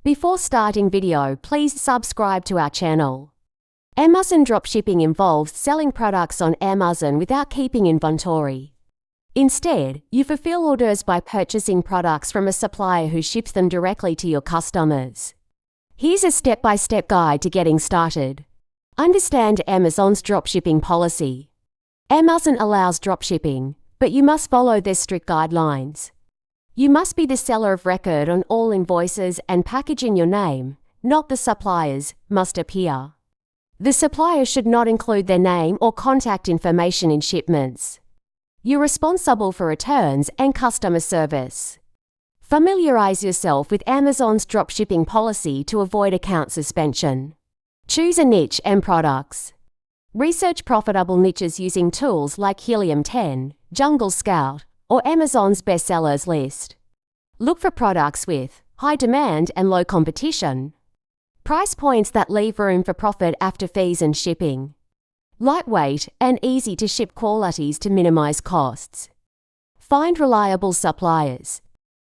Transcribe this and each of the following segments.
Before starting video, please subscribe to our channel. Amazon dropshipping involves selling products on Amazon without keeping inventory. Instead, you fulfill orders by purchasing products from a supplier who ships them directly to your customers. Here's a step-by-step guide to getting started. Understand Amazon's dropshipping policy. Amazon allows dropshipping, but you must follow their strict guidelines. You must be the seller of record on all invoices, and package in your name, not the supplier's, must appear. The supplier should not include their name or contact information in shipments. You're responsible for returns and customer service. Familiarize yourself with Amazon's dropshipping policy to avoid account suspension. Choose a niche and products. Research profitable niches using tools like Helium 10, Jungle Scout, or Amazon's bestsellers list. Look for products with high demand and low competition. Price points that leave room for profit after fees and shipping. Lightweight and easy to ship qualities to minimize costs. Find reliable suppliers.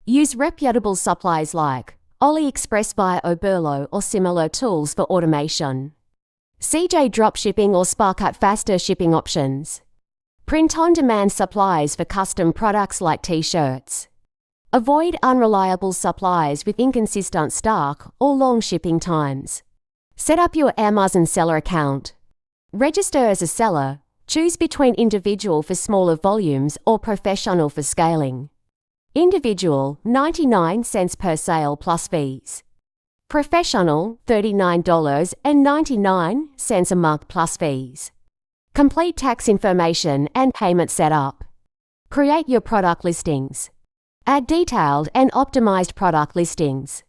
Use reputable suppliers like AliExpress via Oberlo or similar tools for automation. CJ Dropshipping or Sparkart faster shipping options. Print-on-demand supplies for custom products like t-shirts. Avoid unreliable suppliers with inconsistent stock or long shipping times. Set up your Amazon seller account. Register as a seller. Choose between individual for smaller volumes or professional for scaling. Individual, 99 cents per sale plus fees. Professional, $39.99 a month plus fees. Complete tax information and payment setup. Create your product listings. Add detailed and optimized product listings.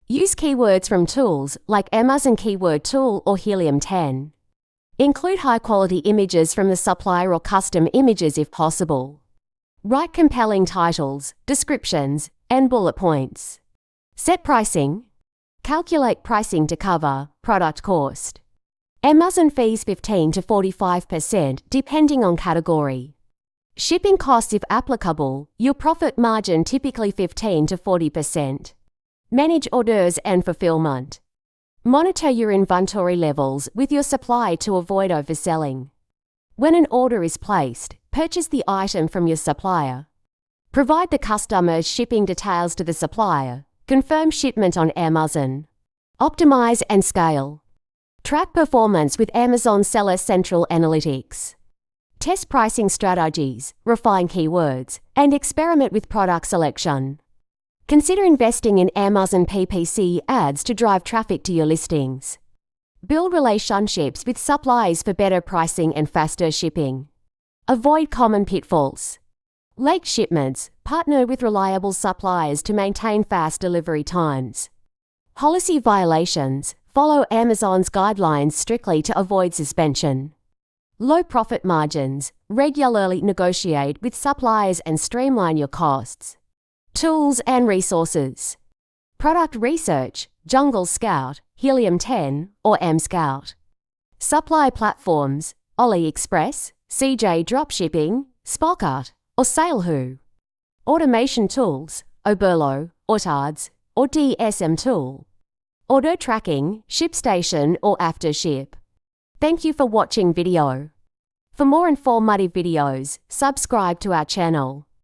Use keywords from tools like Amazon Keyword Tool or Helium 10. Include high-quality images from the supplier or custom images if possible. Write compelling titles, descriptions, and bullet points. Set pricing. Calculate pricing to cover product cost. Amazon fees 15 to 45% depending on category. Shipping costs if applicable, your profit margin typically 15 to 40%. Manage orders and fulfillment. Monitor your inventory levels with your supplier to avoid overselling. When an order is placed, purchase the item from your supplier. Provide the customer's shipping details to the supplier. Confirm shipment on Amazon. Optimize and scale. Track performance with Amazon Seller Central Analytics. Test pricing strategies, refine keywords, and experiment with product selection. Consider investing in Amazon PPC ads to drive traffic to your listings. Build relationships with suppliers for better pricing and faster shipping. Avoid common pitfalls. Late shipments. Partner with reliable suppliers to maintain fast delivery times. Policy violations. Follow Amazon's guidelines strictly to avoid suspension. Low profit margins. Regularly negotiate with suppliers and streamline your costs. Tools and resources. Product research. Jungle Scout, Helium 10, or AmScout. Supply platforms. AliExpress, CJ Dropshipping, Sparkart, or Salehoo. Automation tools. Oberlo, Autards, or DSM Tool. Order tracking, ShipStation or AfterShip. Thank you for watching video. For more informative videos, subscribe to our channel.